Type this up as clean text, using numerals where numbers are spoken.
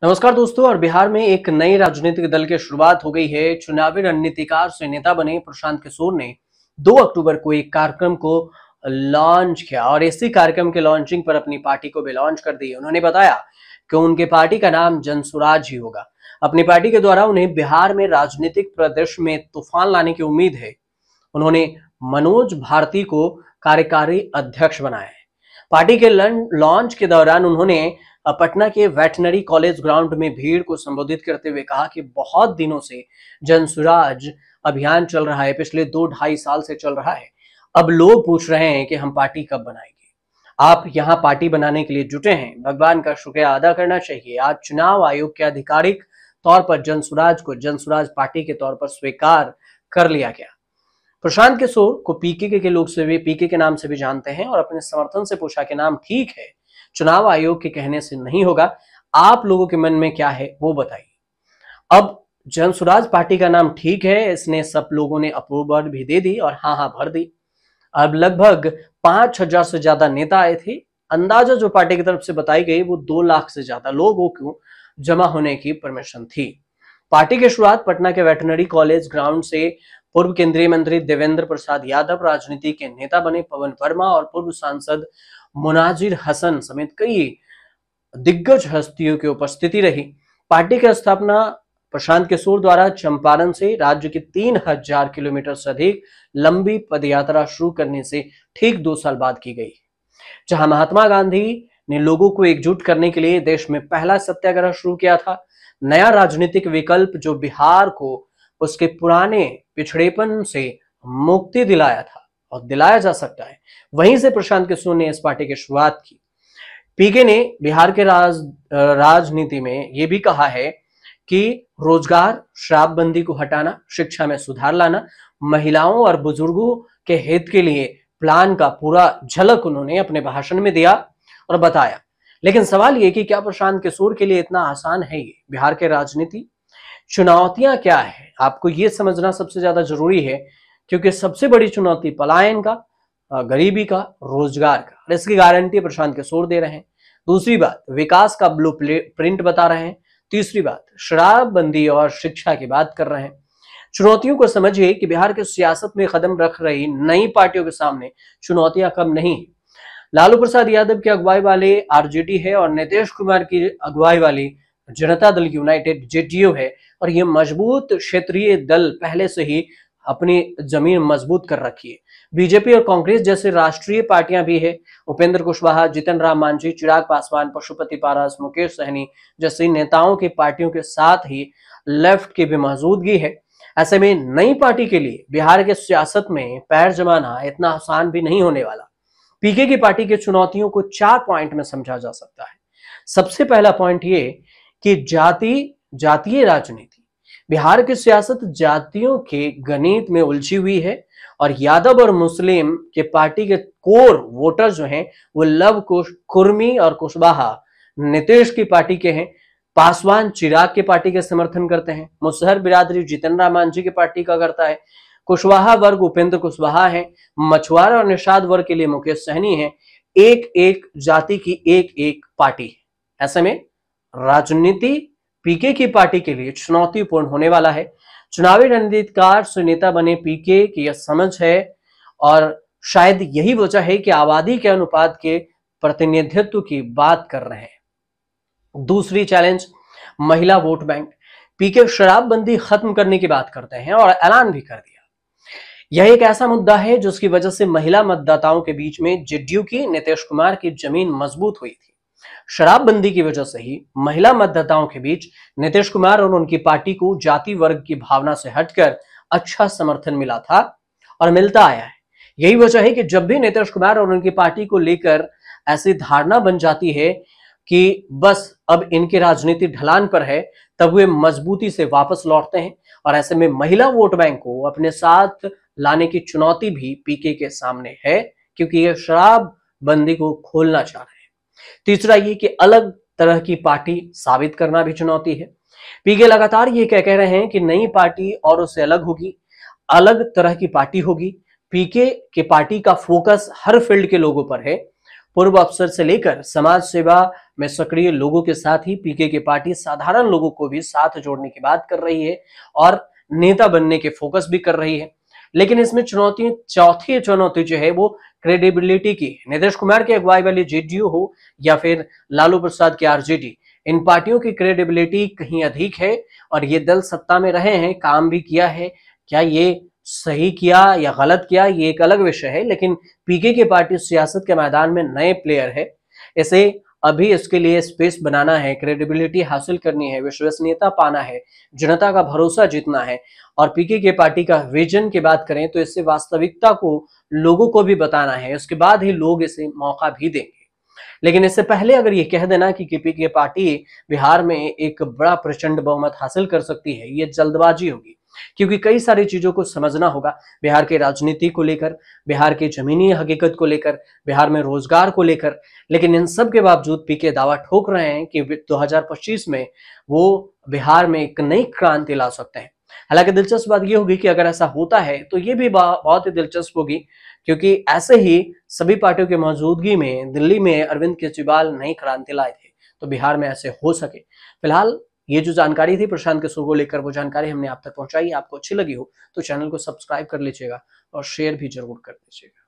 नमस्कार दोस्तों। और बिहार में एक नई राजनीतिक दल की शुरुआत हो गई है। चुनावी रणनीतिकार से नेता बने प्रशांत किशोर ने 2 अक्टूबर को एक कार्यक्रम को लॉन्च किया और इसी कार्यक्रम के लॉन्चिंग पर अपनी पार्टी को भी लॉन्च कर दी। उन्होंने बताया कि उनके पार्टी का नाम जनसुराज ही होगा। अपनी पार्टी के द्वारा उन्हें बिहार में राजनीतिक परिदृश्य में तूफान लाने की उम्मीद है। उन्होंने मनोज भारती को कार्यकारी अध्यक्ष बनाया है। पार्टी के लॉन्च के दौरान उन्होंने पटना के वेटनरी कॉलेज ग्राउंड में भीड़ को संबोधित करते हुए कहा कि बहुत दिनों से जनसुराज अभियान चल रहा है, पिछले 2-2.5 साल से चल रहा है। अब लोग पूछ रहे हैं कि हम पार्टी कब बनाएंगे। आप यहाँ पार्टी बनाने के लिए जुटे हैं, भगवान का शुक्रिया अदा करना चाहिए। आज चुनाव आयोग के आधिकारिक तौर पर जनसुराज को जनसुराज पार्टी के तौर पर स्वीकार कर लिया गया। प्रशांत किशोर को पीके के लोग से भी पीके के नाम से भी जानते हैं और अपने समर्थन से पूछा कि नाम ठीक है, चुनाव आयोग के कहने से नहीं होगा, आप लोगों के मन में क्या है वो बताइए। अब जनसुराज पार्टी का नाम ठीक है, इसने सब लोगों ने अप्रूवल भी दे दी और हाँ भर दी। अब लगभग 5,000 से ज्यादा नेता आए थे। अंदाजा जो पार्टी की तरफ से बताई गई वो 2 लाख से ज्यादा लोगों को जमा होने की परमिशन थी। पार्टी की शुरुआत पटना के वेटनरी कॉलेज ग्राउंड से पूर्व केंद्रीय मंत्री देवेंद्र प्रसाद यादव, राजनीति के नेता बने पवन वर्मा और पूर्व सांसद मुनाजिर हसन समेत कई दिग्गज हस्तियों की उपस्थिति रही। पार्टी की स्थापना प्रशांत किशोर द्वारा चंपारण से राज्य की 3,000 किलोमीटर से अधिक लंबी पदयात्रा शुरू करने से ठीक 2 साल बाद की गई, जहां महात्मा गांधी ने लोगों को एकजुट करने के लिए देश में पहला सत्याग्रह शुरू किया था। नया राजनीतिक विकल्प जो बिहार को उसके पुराने पिछड़ेपन से मुक्ति दिलाया था और दिलाया जा सकता है, वहीं से प्रशांत किशोर ने इस पार्टी की शुरुआत की। पीके ने बिहार के राजनीति में यह भी कहा है कि रोजगार, शराबबंदी को हटाना, शिक्षा में सुधार लाना, महिलाओं और बुजुर्गों के हित के लिए प्लान का पूरा झलक उन्होंने अपने भाषण में दिया और बताया। लेकिन सवाल ये कि क्या प्रशांत किशोर के लिए इतना आसान है ये बिहार के राजनीति? चुनौतियां क्या है, आपको ये समझना सबसे ज्यादा जरूरी है, क्योंकि सबसे बड़ी चुनौती पलायन का, गरीबी का, रोजगार का, और इसकी गारंटी प्रशांत किशोर दे रहे हैं। दूसरी बात, विकास का ब्लूप्रिंट बता रहे हैं। तीसरी बात, शराबबंदी और शिक्षा की बात कर रहे हैं। चुनौतियों को समझिए कि बिहार की सियासत में कदम रख रही नई पार्टियों के सामने चुनौतियां कम नहीं है। लालू प्रसाद यादव की अगुवाई वाले आरजेडी है और नीतीश कुमार की अगुवाई वाली जनता दल यूनाइटेड जेडीयू है, और ये मजबूत क्षेत्रीय दल पहले से ही अपनी जमीन मजबूत कर रखी है। बीजेपी और कांग्रेस जैसे राष्ट्रीय पार्टियां भी है। उपेंद्र कुशवाहा, जीतन राम मांझी, चिराग पासवान, पशुपति पारस, मुकेश सहनी जैसे नेताओं की पार्टियों के साथ ही लेफ्ट की भी मौजूदगी है। ऐसे में नई पार्टी के लिए बिहार के सियासत में पैर जमाना इतना आसान भी नहीं होने वाला। पीके की पार्टी की चुनौतियों को 4 पॉइंट में समझा जा सकता है। सबसे पहला पॉइंट ये कि जातीय राजनीति। बिहार की सियासत जातियों के गणित में उलझी हुई है और यादव और मुस्लिम के पार्टी के कोर वोटर जो हैं वो लव कुश, कुर्मी और कुशवाहा नीतीश की पार्टी के हैं। पासवान चिराग के पार्टी के समर्थन करते हैं। मुसहर बिरादरी जीतन राम मांझी की पार्टी का करता है। कुशवाहा वर्ग उपेंद्र कुशवाहा है। मछुआरा और निषाद वर्ग के लिए मुकेश सहनी है। एक एक जाति की एक एक पार्टी है। ऐसे में राजनीति पीके की पार्टी के लिए चुनौतीपूर्ण होने वाला है। चुनावी रणनीतिकार से नेता बने पीके की यह समझ है और शायद यही वजह है कि आबादी के अनुपात के प्रतिनिधित्व की बात कर रहे हैं। दूसरी चैलेंज, महिला वोट बैंक। पीके शराबबंदी खत्म करने की बात करते हैं और ऐलान भी कर दिया। यह एक ऐसा मुद्दा है जिसकी वजह से महिला मतदाताओं के बीच में जेडीयू की, नीतीश कुमार की जमीन मजबूत हुई थी। शराबबंदी की वजह से ही महिला मतदाताओं के बीच नीतीश कुमार और उनकी पार्टी को जाति वर्ग की भावना से हटकर अच्छा समर्थन मिला था और मिलता आया है। यही वजह है कि जब भी नीतीश कुमार और उनकी पार्टी को लेकर ऐसी धारणा बन जाती है कि बस अब इनकी राजनीति ढलान पर है, तब वे मजबूती से वापस लौटते हैं। और ऐसे में महिला वोट बैंक को अपने साथ लाने की चुनौती भी पीके के सामने है, क्योंकि ये शराबबंदी को खोलना चाह रहे हैं। तीसरा ये कि अलग तरह की पार्टी साबित करना भी चुनौती है। पीके लगातार ये कह रहे हैं कि नई पार्टी और उससे अलग होगी, अलग तरह की पार्टी होगी। पीके के पार्टी का फोकस हर फील्ड के लोगों पर है। पूर्व अफसर से लेकर समाज सेवा में सक्रिय लोगों के साथ ही पीके की पार्टी साधारण लोगों को भी साथ जोड़ने की बात कर रही है और नेता बनने के फोकस भी कर रही है। लेकिन इसमें चौथी चुनौती जो है वो क्रेडिबिलिटी की। नीतीश कुमार की अगुवाई वाली जेडीयू हो या फिर लालू प्रसाद की आरजेडी, इन पार्टियों की क्रेडिबिलिटी कहीं अधिक है और ये दल सत्ता में रहे हैं, काम भी किया है। क्या ये सही किया या गलत किया ये एक अलग विषय है, लेकिन पीके की पार्टी सियासत के मैदान में नए प्लेयर है। इसे अभी इसके लिए स्पेस बनाना है, क्रेडिबिलिटी हासिल करनी है, विश्वसनीयता पाना है, जनता का भरोसा जीतना है। और पीके की पार्टी का विजन की बात करें तो इससे वास्तविकता को लोगों को भी बताना है, उसके बाद ही लोग इसे मौका भी देंगे। लेकिन इससे पहले अगर ये कह देना कि पीके की पार्टी बिहार में एक बड़ा प्रचंड बहुमत हासिल कर सकती है, ये जल्दबाजी होगी, क्योंकि कई सारी चीजों को समझना होगा बिहार की राजनीति को लेकर, बिहार की जमीनी हकीकत को लेकर, बिहार में रोजगार को लेकर। लेकिन इन सब के बावजूद पीके दावा ठोक रहे हैं कि 2025 में वो बिहार में एक नई क्रांति ला सकते हैं। हालांकि दिलचस्प बात यह होगी कि अगर ऐसा होता है तो ये भी बहुत ही दिलचस्प होगी, क्योंकि ऐसे ही सभी पार्टियों की मौजूदगी में दिल्ली में अरविंद केजरीवाल नई क्रांति लाए थे, तो बिहार में ऐसे हो सके। फिलहाल ये जो जानकारी थी प्रशांत किशोर को लेकर, वो जानकारी हमने आप तक पहुंचाई। आपको अच्छी लगी हो तो चैनल को सब्सक्राइब कर लीजिएगा और शेयर भी जरूर कर दीजिएगा।